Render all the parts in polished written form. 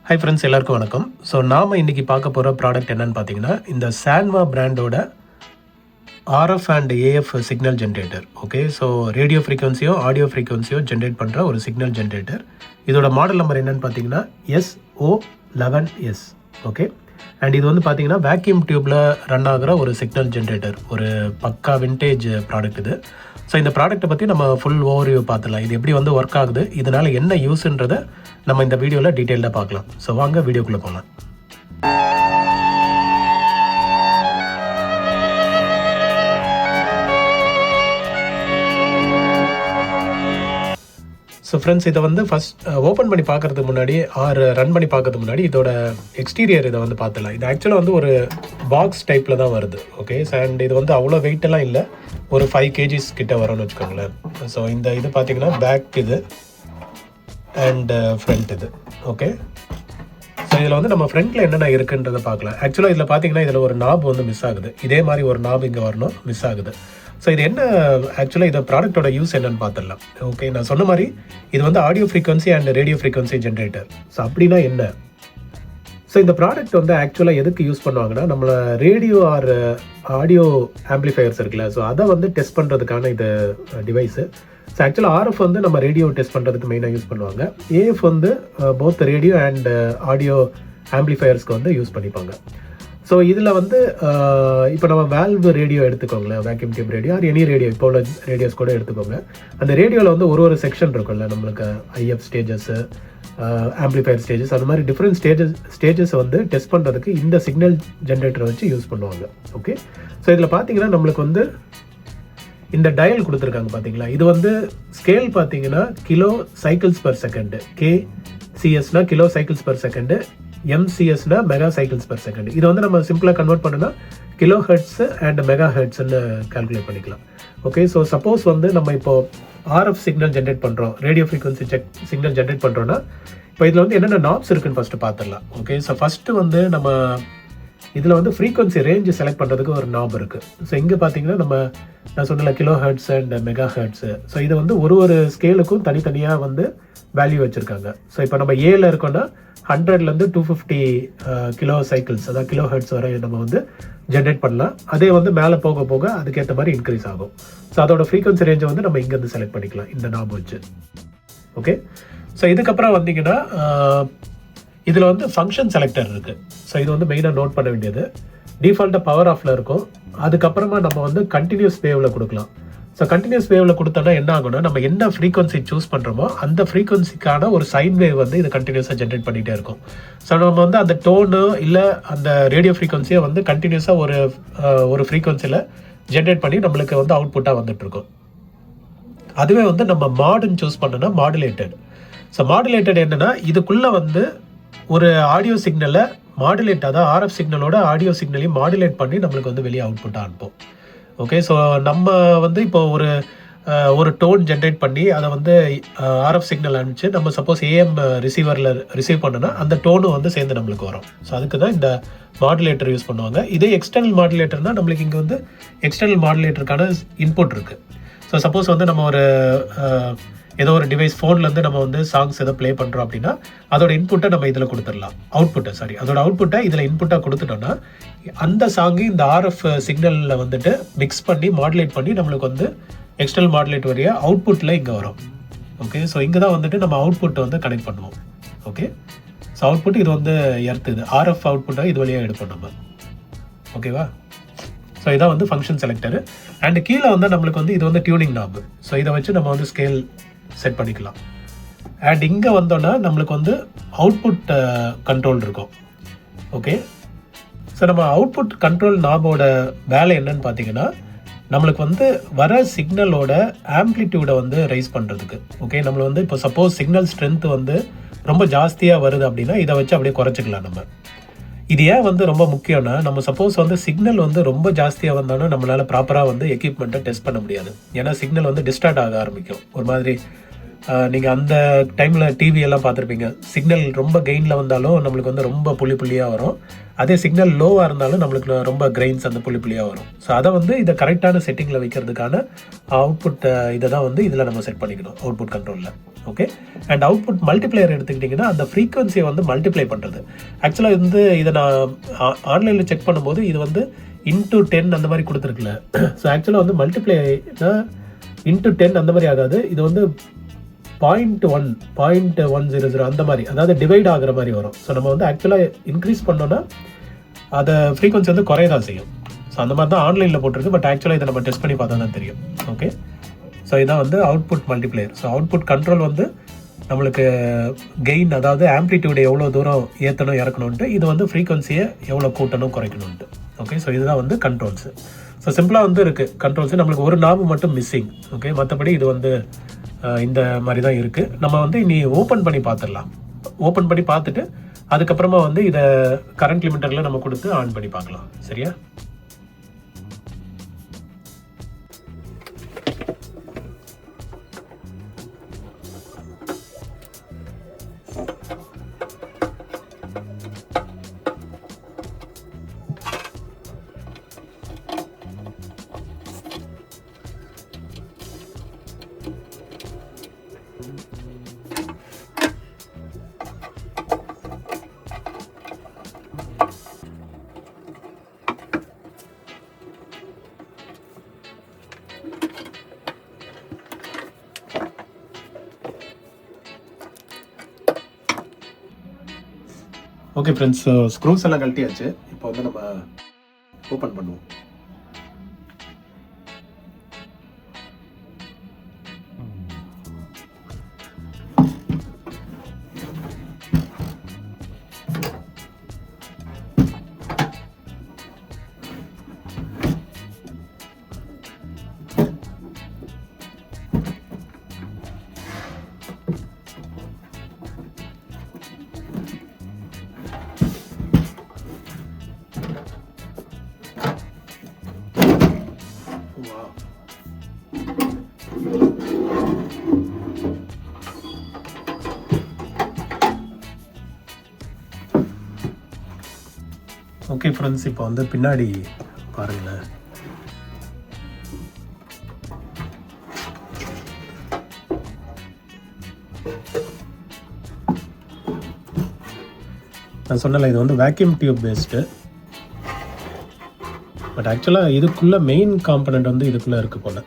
Hi friends, எல்லாருக்கும் வணக்கம். So நாம் இன்றைக்கி பார்க்க போகிற ப்ராடக்ட் என்னென்னு பார்த்தீங்கன்னா, இந்த சான்வா பிராண்டோட RF and AF signal generator. Okay, so radio ஃப்ரீக்வன்சியோ ஆடியோ ஃப்ரீக்வன்சியோ ஜென்ரேட் பண்ணுற ஒரு சிக்னல் ஜென்ரேட்டர். இதோட மாடல் நம்பர் என்னென்னு பார்த்தீங்கன்னா SO11S. ஓகே, அண்ட் இது வந்து பார்த்தீங்கன்னா வேக்யூம் டியூப்பில் ரன் ஆகிற ஒரு சிக்னல் ஜென்ரேட்டர், ஒரு பக்கா விண்டேஜ் ப்ராடக்ட் இது. ஸோ இந்த ப்ராடக்ட்டை பற்றி நம்ம ஃபுல் ஓவர்வியூ பார்த்துலாம். இது எப்படி வந்து ஒர்க் ஆகுது, இதனால் என்ன யூஸ்ன்றதை நம்ம இந்த வீடியோவில் டீட்டெயிலாக பார்க்கலாம். ஸோ வாங்க வீடியோக்குள்ளே போகலாம். ஸோ ஃப்ரெண்ட்ஸ், இதை வந்து ஃபஸ்ட் ஓப்பன் பண்ணி பார்க்குறதுக்கு முன்னாடி ரன் பண்ணி பார்க்கறதுக்கு முன்னாடி இதோட எக்ஸ்டீரியர் இதை வந்து பார்த்துலாம். இது ஆக்சுவலாக வந்து ஒரு பாக்ஸ் டைப்பில் தான் வருது. ஓகே, அண்ட் இது வந்து அவ்வளோ வெயிட்டெல்லாம் இல்லை, ஒரு 5 kgs கிட்ட வரும்னு வச்சுக்கோங்களேன். ஸோ இந்த இது பார்த்தீங்கன்னா பேக் இது அண்ட் ஃப்ரண்ட் இது. ஓகே, ஸோ இதில் வந்து நம்ம ஃப்ரண்ட்டில் என்னென்ன இருக்குன்றதை பார்க்கலாம். ஆக்சுவலாக இதில் பார்த்தீங்கன்னா இதில் ஒரு நாப் வந்து மிஸ் ஆகுது. இதே மாதிரி ஒரு நாப் இங்கே வரணும், மிஸ் ஆகுது. ஸோ இது என்ன, ஆக்சுவலாக இந்த ப்ராடக்ட்டோட யூஸ் என்னென்னு பார்த்துடலாம். ஓகே, நான் சொன்ன மாதிரி இது வந்து audio frequency and radio frequency generator. So அப்படின்னா என்ன? ஸோ இந்த ப்ராடக்ட் வந்து ஆக்சுவலாக எதுக்கு யூஸ் பண்ணுவாங்கன்னா, நம்மளை ரேடியோ ஆர் ஆடியோ ஆம்பிளிஃபயர்ஸ் இருக்குல்ல, ஸோ அதை வந்து டெஸ்ட் பண்ணுறதுக்கான இது டிவைஸு. ஸோ ஆக்சுவலாக ஆர்எஃப் வந்து நம்ம ரேடியோ டெஸ்ட் பண்ணுறதுக்கு மெயினாக யூஸ் பண்ணுவாங்க. ஏஎஃப் வந்து போத் ரேடியோ அண்ட் ஆடியோ ஆம்பிளிஃபயர்ஸ்க்கு வந்து யூஸ் பண்ணிப்பாங்க. ஸோ இதில் வந்து இப்போ நம்ம வேல்வ் ரேடியோ எடுத்துக்கோங்களேன், vacuum tube radio or any radio, இப்போ உள்ள ரேடியோஸ் கூட எடுத்துக்கோங்க. அந்த ரேடியோவில் வந்து ஒரு செக்ஷன் இருக்கும்ல, நம்மளுக்கு ஐஎஃப் ஸ்டேஜஸ்ஸு, ஆம்பிளிஃபயர் ஸ்டேஜஸ், அந்த மாதிரி டிஃப்ரெண்ட் ஸ்டேஜஸ் வந்து டெஸ்ட் பண்ணுறதுக்கு இந்த சிக்னல் ஜென்ரேட்டரை வச்சு யூஸ் பண்ணுவாங்க. ஓகே, ஸோ இதில் பார்த்தீங்கன்னா நம்மளுக்கு வந்து இந்த டயல் கொடுத்துருக்காங்க பார்த்தீங்களா. இது வந்து ஸ்கேல் பார்த்தீங்கன்னா கிலோ சைக்கிள்ஸ் பர் செகண்டு, KCSனா கிலோ சைக்கிள்ஸ் பர் செகண்டு, MCSனா மெகா சைக்கிள்ஸ் பர் செகண்ட். இது வந்து நம்ம சிம்பிளாக கன்வெர்ட் பண்ணோன்னா கிலோ ஹெர்ட்ஸ் அண்ட் மெகா ஹெர்ட்ஸ்ன்னு கால்குலேட் பண்ணிக்கலாம். ஓகே, ஸோ சப்போஸ் வந்து நம்ம இப்போது ஆர்எஃப் சிக்னல் ஜென்ரேட் பண்ணுறோம், ரேடியோ ஃப்ரீக்வன்சி சிக்னல் ஜென்ரேட் பண்ணுறோன்னா, இப்போ இதில் வந்து என்னென்ன நாப்ஸ் இருக்குன்னு ஃபஸ்ட்டு பார்த்துடலாம். ஓகே, ஸோ ஃபஸ்ட்டு வந்து நம்ம இதில் வந்து ஃப்ரீக்வன்சி ரேஞ்சு செலக்ட் பண்ணுறதுக்கு ஒரு நாப் இருக்குது. ஸோ இங்கே பார்த்தீங்கன்னா நான் சொன்னல kilo hertz and mega hertz. So இது வந்து ஒரு ஸ்கேலுக்கும் தனித்தனியாக வந்து வேல்யூ வச்சுருக்காங்க. ஸோ இப்போ நம்ம ஏல இருக்கோன்னா 100லேருந்து 250 கிலோ சைக்கிள்ஸ், அதாவது கிலோ ஹெர்ட்ஸ் வரை நம்ம வந்து ஜென்ரேட் பண்ணலாம். அதே வந்து மேலே போக போக அதுக்கேற்ற மாதிரி இன்க்ரீஸ் ஆகும். ஸோ அதோட ஃப்ரீக்வன்சி ரேஞ்சை வந்து நம்ம இங்கேருந்து செலக்ட் பண்ணிக்கலாம் இந்த நாப் வச்சு. ஓகே, ஸோ இதுக்கப்புறம் வந்தீங்கன்னா இதில் வந்து ஃபங்க்ஷன் செலக்டர் இருக்குது. ஸோ இது வந்து மெயினாக நோட் பண்ண வேண்டியது. டிஃபால்ட்டாக பவர் ஆஃபில் இருக்கும். அதுக்கப்புறமா நம்ம வந்து கண்டினியூஸ் வேவில் கொடுக்கலாம். ஸோ கண்டினியூஸ் வேவில் கொடுத்தோன்னா என்ன ஆகும்னா, நம்ம என்ன ஃப்ரீக்வன்சி சூஸ் பண்ணுறோமோ அந்த ஃப்ரீக்வன்சிக்கான ஒரு சைன் வேவ் வந்து இது கண்டினியூஸாக ஜென்ரேட் பண்ணிகிட்டே இருக்கும். ஸோ நம்ம வந்து அந்த டோனு இல்லை அந்த ரேடியோ ஃப்ரீக்வன்சியை வந்து கண்டினியூஸாக ஒரு ஃப்ரீக்வன்சியில் ஜென்ரேட் பண்ணி நம்மளுக்கு வந்து அவுட்புட்டாக வந்துட்டுருக்கும். அதுவே வந்து நம்ம மாடுன்னு சூஸ் பண்ணோன்னா மாடுலேட்டட். ஸோ மாடுலேட்டட் என்னென்னா, இதுக்குள்ளே வந்து ஒரு ஆடியோ சிக்னலை மாடுலேட், அதாவது ஆர்எஃப் சிக்னலோட ஆடியோ சிக்னலையும் மாடுலேட் பண்ணி நம்மளுக்கு வந்து வெளியே அவுட்புட்டாக அனுப்போம். ஓகே, ஸோ நம்ம வந்து இப்போ ஒரு டோன் ஜென்ரேட் பண்ணி அதை வந்து ஆர்எஃப் சிக்னல் அனுப்பிச்சு நம்ம சப்போஸ் AM ரிசீவரில் ரிசீவ் பண்ணோன்னா அந்த டோனும் வந்து சேர்ந்து நம்மளுக்கு வரும். ஸோ அதுக்கு தான் இந்த மாடுலேட்டர் யூஸ் பண்ணுவாங்க. இதே எக்ஸ்டர்னல் மாடுலேட்டர்னால் நம்மளுக்கு இங்கே வந்து எக்ஸ்டர்னல் மாடுலேட்டருக்கான இன்புட் இருக்குது. ஸோ சப்போஸ் வந்து நம்ம ஏதோ ஒரு டிவைஸ் ஃபோன்லேருந்து நம்ம வந்து சாங்ஸ் எதோ ப்ளே பண்ணுறோம் அப்படின்னா அதோட இன்புட்டை நம்ம இதில் கொடுத்துடலாம். அதோட அவுட்புட்டை இதில் இன்புட்டாக கொடுத்துட்டோன்னா அந்த சாங்கு இந்த ஆர்எஃப் சிக்னலில் வந்துட்டு மிக்ஸ் பண்ணி மாடுலேட் பண்ணி நம்மளுக்கு வந்து எக்ஸ்டர்னல் மாடுலேட் வழியா அவுட்புட்டில் இங்கே வரும். ஓகே, ஸோ இங்கே தான் வந்துட்டு நம்ம அவுட்புட்டை வந்து கனெக்ட் பண்ணுவோம். ஓகே, ஸோ அவுட்புட் இது வந்து எர்த்துது, ஆர்எஃப் அவுட்புட்டை இது வழியாக எடுப்போம் நம்ம. ஓகேவா? ஸோ இதான் வந்து ஃபங்க்ஷன் செலக்டரு. அண்ட் கீழே வந்து நம்மளுக்கு வந்து இது வந்து டியூனிங் நாப். ஸோ இதை வச்சு நம்ம வந்து ஸ்கேல் செட் பண்ணிக்கலாம். அண்ட் இங்கே வந்தோன்னா நம்மளுக்கு வந்து அவுட்புட் கண்ட்ரோல் இருக்கும். ஓகே, ஸோ நம்ம அவுட்புட் கண்ட்ரோல் நாபோட வேலை என்னன்னு பார்த்தீங்கன்னா, நம்மளுக்கு வந்து வர சிக்னலோட ஆம்ப்ளிடியூடை வந்து ரைஸ் பண்ணுறதுக்கு. ஓகே, நம்மளை வந்து இப்போ சப்போஸ் சிக்னல் ஸ்ட்ரென்த் வந்து ரொம்ப ஜாஸ்தியாக வருது அப்படின்னா இதை வச்சு அப்படியே குறைச்சிக்கலாம் நம்ம. இது ஏன் வந்து ரொம்ப முக்கியம்னா, நம்ம சப்போஸ் வந்து சிக்னல் வந்து ரொம்ப ஜாஸ்தியாக வந்தாலும் நம்மளால் ப்ராப்பராக வந்து எக்யூப்மெண்ட்டை டெஸ்ட் பண்ண முடியாது. ஏன்னா சிக்னல் வந்து டிஸ்டார்ட் ஆக ஆரம்பிக்கும், ஒரு மாதிரி நீங்கள் அந்த டைமில் டிவி எல்லாம் பார்த்துருப்பீங்க. சிக்னல் ரொம்ப கெயினில் வந்தாலும் நம்மளுக்கு வந்து ரொம்ப புள்ளியாக வரும். அதே சிக்னல் லோவாக இருந்தாலும் நம்மளுக்கு ரொம்ப கிரெயின்ஸ் அந்த புள்ளியாக வரும். ஸோ அதை வந்து இதை கரெக்டான செட்டிங்கில் வைக்கிறதுக்கான அவுட்புட் இதை தான் வந்து இதில் நம்ம செட் பண்ணிக்கணும் அவுட்புட் கண்ட்ரோலில். ஓகே. அண்ட் அவுட்புட் மல்டிப்ளையர் எடுத்துக்கிட்டிங்கன்னா அந்த ஃப்ரீக்வன்சியை வந்து மல்டிப்ளை பண்ணுறது. ஆக்சுவலாக வந்து இதை நான் ஆன்லைனில் செக் பண்ணும்போது இது வந்து இன்ட்டு 10 அந்த மாதிரி கொடுத்துருக்குல்ல. ஸோ ஆக்சுவலாக வந்து மல்டிப்ளைனா இன்ட்டு 10 அந்த மாதிரி ஆகாது. இது வந்து 0.100 அந்த மாதிரி, அதாவது டிவைட் ஆகிற மாதிரி வரும். ஸோ நம்ம வந்து ஆக்சுவலாக இன்க்ரீஸ் பண்ணோன்னா அதை ஃப்ரீக்வன்சி வந்து குறையதான் செய்யும். ஸோ அந்த மாதிரி தான் ஆன்லைனில் போட்டிருக்கு. பட் ஆக்சுவலாக இதை நம்ம டெஸ்ட் பண்ணி பார்த்தா தான் தெரியும். ஓகே. ஸோ இதான் வந்து output multiplier. So output control வந்து நம்மளுக்கு கெயின், அதாவது ஆம்ப்ளிடியூட் எவ்வளோ தூரம் ஏற்றணும் இறக்கணுன்ட்டு, இது வந்து ஃப்ரீக்வன்சியை எவ்வளோ கூட்டணும் குறைக்கணுன்ட்டு. ஓகே. ஸோ இதுதான் வந்து கண்ட்ரோல்ஸு. ஸோ சிம்பிளாக வந்து இருக்குது கண்ட்ரோல்ஸு. நம்மளுக்கு ஒரு நாபு மட்டும் மிஸ்ஸிங். ஓகே. மற்றபடி இது வந்து இந்த மாதிரி தான் இருக்குது. நம்ம வந்து இனி ஓப்பன் பண்ணி பார்த்துடலாம். ஓப்பன் பண்ணி பார்த்துட்டு அதுக்கப்புறமா வந்து இதை கரண்ட் லிமிட்டரில் நம்ம கொடுத்து ஆன் பண்ணி பார்க்கலாம். சரியா? ஓகே ஃப்ரெண்ட்ஸ், ஸ்க்ரூஸ் எல்லாம் கழட்டியாச்சு. இப்போ வந்து நம்ம ஓப்பன் பண்ணுவோம். ஓகே ஃப்ரெண்ட்ஸ், இப்போ வந்து பின்னாடி பாருங்களேன். நான் சொன்னல இது வந்து வேக்யூம் டியூப் பேஸ்டு. பட் ஆக்சுவலாக இதுக்குள்ளே மெயின் காம்பனண்ட் வந்து இதுக்குள்ளே இருக்குது போல்.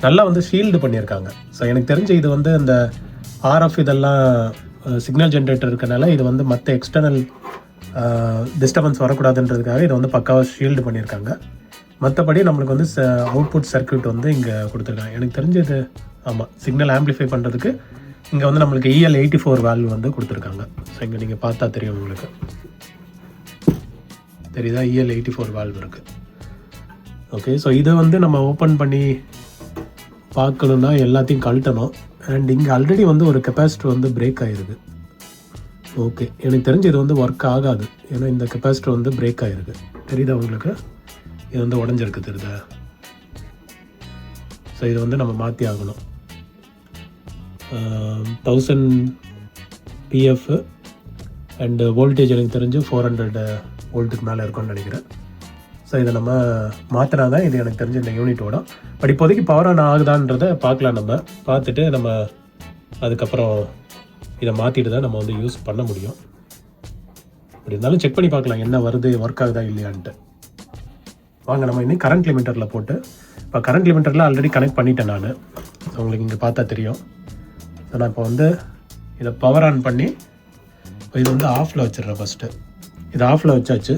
நல்லா வந்து ஷீல்டு பண்ணியிருக்காங்க. ஸோ எனக்கு தெரிஞ்சு இது வந்து இந்த ஆர்எஃப் இதெல்லாம் சிக்னல் ஜென்ரேட்டர் இருக்கனால இது வந்து மற்ற எக்ஸ்டர்னல் டிஸ்டர்பன்ஸ் வரக்கூடாதுன்றதுக்காக இதை வந்து பக்காவாக ஷீல்டு பண்ணியிருக்காங்க. மற்றபடி நம்மளுக்கு வந்து அவுட்புட் சர்க்யூட் வந்து இங்கே கொடுத்துருக்காங்க. எனக்கு தெரிஞ்சது ஆமாம், சிக்னல் ஆம்பிளிஃபை பண்ணுறதுக்கு இங்கே வந்து நம்மளுக்கு EL84 வேல்யூ வந்து கொடுத்துருக்காங்க. ஸோ இங்கே நீங்கள் பார்த்தா தெரியும் உங்களுக்கு, தெரியுதா? EL84 வேல்யூ இருக்குது. ஓகே. ஸோ இதை வந்து நம்ம ஓப்பன் பண்ணி பார்க்கணுன்னா எல்லாத்தையும் கழட்டணும். அண்ட் இங்கே ஆல்ரெடி வந்து ஒரு கெப்பாசிட்டர் வந்து பிரேக் ஆகிருக்கு. ஓகே. எனக்கு தெரிஞ்சு இது வந்து ஒர்க் ஆகாது. ஏன்னா இந்த கெப்பாசிட்டர் வந்து பிரேக் ஆகிருக்கு. தெரியுதா உங்களுக்கு? இது வந்து உடஞ்சிருக்கு, தெரியுதா? ஸோ இது வந்து நம்ம மாற்றி ஆகணும். 1000 PF அண்டு வோல்டேஜ் எனக்கு தெரிஞ்சு 400 வோல்ட்டுக்கு மேலே இருக்கும்னு நினைக்கிறேன். ஸோ இதை நம்ம மாற்றினா தான் இது எனக்கு தெரிஞ்ச இந்த யூனிட் ஓடும். பட் இப்போதைக்கு பவர் ஆன் ஆகுதான்றதை பார்க்கலாம். நம்ம பார்த்துட்டு நம்ம அதுக்கப்புறம் இதை மாற்றிட்டு தான் நம்ம வந்து யூஸ் பண்ண முடியும். அப்படி இருந்தாலும் செக் பண்ணி பார்க்கலாம் என்ன வருது, ஒர்க் ஆகுதா இல்லையான்ட்டு. வாங்க நம்ம இன்னும் கரண்ட் லிமிட்டரில் போட்டு, இப்போ கரண்ட் லிமிட்டரில் ஆல்ரெடி கனெக்ட் பண்ணிட்டேன் நான். உங்களுக்கு இங்கே பார்த்தா தெரியும். ஸோ நான் இப்போ வந்து இதை பவர் ஆன் பண்ணி இப்போ இது வந்து ஆஃபில் வச்சிடுறேன். ஃபஸ்ட்டு இது ஆஃபில் வச்சாச்சு.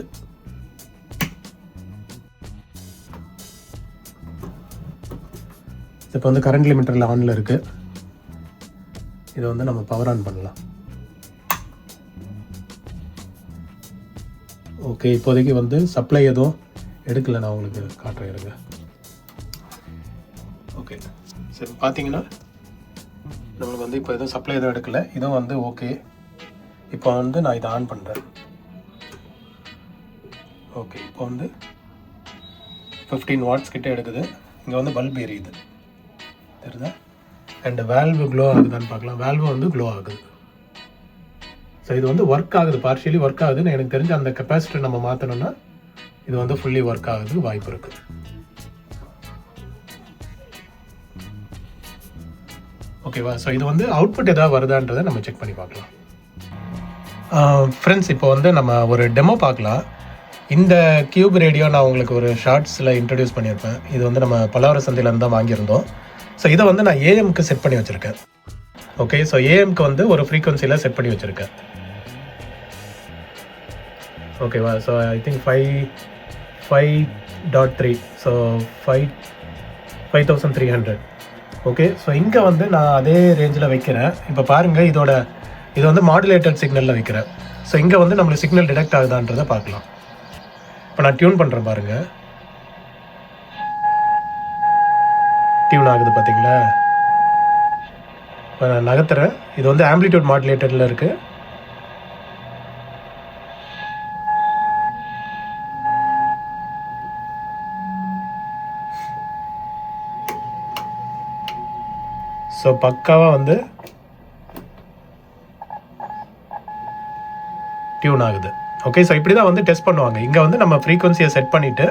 இப்போ வந்து கரண்ட் லிமிட்டரில் ஆனில் இருக்குது. இதை வந்து நம்ம பவர் ஆன் பண்ணலாம். ஓகே. இப்போதைக்கு வந்து சப்ளை எதுவும் எடுக்கலை, நான் உங்களுக்கு காட்டுறேன் இருங்க. ஓகே. சரி, பார்த்தீங்கன்னா நம்மளுக்கு வந்து இப்போ எதுவும் சப்ளை எதுவும் எடுக்கலை. இதுவும் வந்து ஓகே. இப்போ வந்து நான் இதை ஆன் பண்ணுறேன். ஓகே. இப்போ வந்து 15 வாட்ஸ் கிட்டே எடுக்குது. இங்கே வந்து பல்ப் எரியுது, தெரியுதா? அண்ட் வேல்வு க்ளோ ஆகுதான்னு பார்க்கலாம். வேல்வு வந்து க்ளோ ஆகுது. ஸோ இது வந்து ஒர்க் ஆகுது, பார்ஷியலி ஒர்க் ஆகுதுன்னு எனக்கு தெரிஞ்ச அந்த கெப்பாசிட்டர் நம்ம மாற்றணும்னா இது வந்து ஃபுல்லி ஒர்க் ஆகுது வாய்ப்பு இருக்குது. ஓகேவா? ஸோ இது வந்து அவுட்புட் எதாவது வருதான்றதை நம்ம செக் பண்ணி பார்க்கலாம். ஃப்ரெண்ட்ஸ், இப்போ வந்து நம்ம ஒரு டெமோ பார்க்கலாம். இந்த கியூப் ரேடியோ நான் உங்களுக்கு ஒரு ஷார்ட்ஸில் இன்ட்ரடியூஸ் பண்ணியிருப்பேன். இது வந்து நம்ம பலவர சந்தையிலேருந்து தான் வாங்கியிருந்தோம். ஸோ இதை வந்து நான் ஏஎம்க்கு செட் பண்ணி வச்சுருக்கேன். ஓகே, ஸோ ஏஎம்க்கு வந்து ஒரு ஃப்ரீக்வன்சியில் செட் பண்ணி வச்சுருக்கேன். ஓகேவா? So I think 5.3, so 5300. Okay, so இங்கே வந்து நான் அதே ரேஞ்சில் வைக்கிறேன். இப்போ பாருங்கள், இது வந்து மாடுலேட்டட் சிக்னலில் வைக்கிறேன். ஸோ இங்கே வந்து நம்மளுக்கு சிக்னல் டிடெக்ட் ஆகுதான்றதை பார்க்கலாம். இப்போ நான் டியூன் பண்ணுறேன் பாருங்கள், டியூன் ஆகுது பார்த்தீங்களா? இப்போ நான் நகர்த்துறேன். இது வந்து ஆம்ப்ளிடியூட் மாடுலேட்டரில் இருக்குது. ஸோ பக்காவாக வந்து டியூன் ஆகுது. ஓகே, ஸோ இப்படி தான் வந்து டெஸ்ட் பண்ணுவாங்க. இங்கே வந்து நம்ம ஃப்ரீக்வன்சியை செட் பண்ணிவிட்டு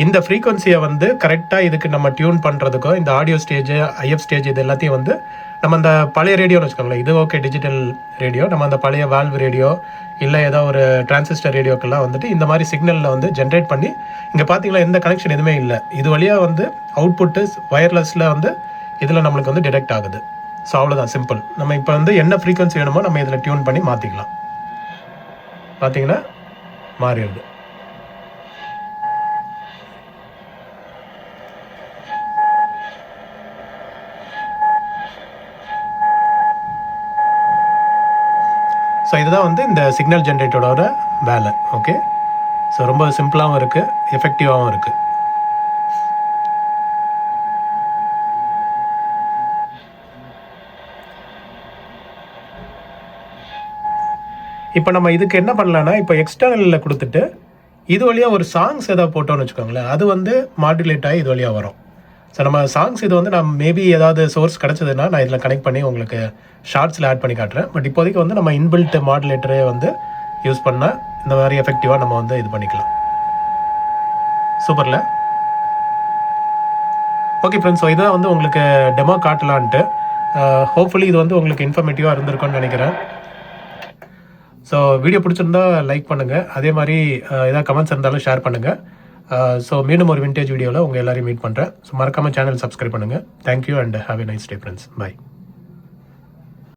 இந்த ஃப்ரீக்வன்சியை வந்து கரெக்டாக இதுக்கு நம்ம டியூன் பண்ணுறதுக்கோ, இந்த ஆடியோ ஸ்டேஜ், ஐஎஃப் ஸ்டேஜ், இது எல்லாத்தையும் வந்து நம்ம அந்த பழைய ரேடியோன்னு வச்சுக்கோங்களேன். இது ஓகே டிஜிட்டல் ரேடியோ. நம்ம அந்த பழைய வால்வ் ரேடியோ இல்லை ஏதோ ஒரு டிரான்சிஸ்டர் ரேடியோக்கெல்லாம் வந்துட்டு இந்த மாதிரி சிக்னலில் வந்து ஜென்ரேட் பண்ணி, இங்கே பார்த்தீங்களா எந்த கனெக்ஷன் எதுவுமே இல்லை. இது வழியாக வந்து அவுட்புட்டு வயர்லெஸில் வந்து இதில் நம்மளுக்கு வந்து டிடெக்ட் ஆகுது. ஸோ அவ்வளோதான், சிம்பிள். நம்ம இப்போ வந்து என்ன ஃப்ரீக்வன்சி வேணுமோ நம்ம இதில் டியூன் பண்ணி மாற்றிக்கலாம். பார்த்தீங்கன்னா மாறிடுது. ஸோ இதுதான் வந்து இந்த சிக்னல் ஜென்ரேட்டரோட வேலை. ஓகே, ஸோ ரொம்ப சிம்பிளாகவும் இருக்குது, எஃபெக்டிவாகவும் இருக்குது. இப்போ நம்ம இதுக்கு என்ன பண்ணலான்னா, இப்போ எக்ஸ்டர்னலில் கொடுத்துட்டு இது வழியாக ஒரு சாங்ஸ் எதாவது போட்டோன்னு வச்சுக்கோங்களேன், அது வந்து மாடுலேட் ஆகி இது வழியாக வரும். ஸோ நம்ம சாங்ஸ் இது வந்து நான் மேபி ஏதாவது சோர்ஸ் கிடச்சதுன்னா நான் இதில் கனெக்ட் பண்ணி உங்களுக்கு ஷார்ட்ஸில் ஆட் பண்ணி காட்டுறேன். பட் இப்போதைக்கு வந்து நம்ம இன்பில்ட் மாடுலேட்டரே வந்து யூஸ் பண்ணால் இந்த மாதிரி எஃபெக்டிவாக நம்ம வந்து இது பண்ணிக்கலாம். சூப்பரில். ஓகே ஃப்ரெண்ட்ஸ், ஸோ இதான் வந்து உங்களுக்கு டெமோ காட்டலான்ட்டு. ஹோப்ஃபுல்லி இது வந்து உங்களுக்கு இன்ஃபர்மேட்டிவாக இருந்திருக்கும்னு நினைக்கிறேன். ஸோ வீடியோ பிடிச்சிருந்தா லைக் பண்ணுங்கள். அதே மாதிரி ஏதாவது கமெண்ட்ஸ் இருந்தாலும் ஷேர் பண்ணுங்கள். ஸோ மீண்டும் ஒரு விண்டேஜ் வீடியோவில் உங்கள் எல்லாரையும் மீட் பண்ணுறேன். ஸோ மறக்காமல் சேனல் சப்ஸ்கிரைப் பண்ணுங்கள். Thank you and have a nice day friends. By.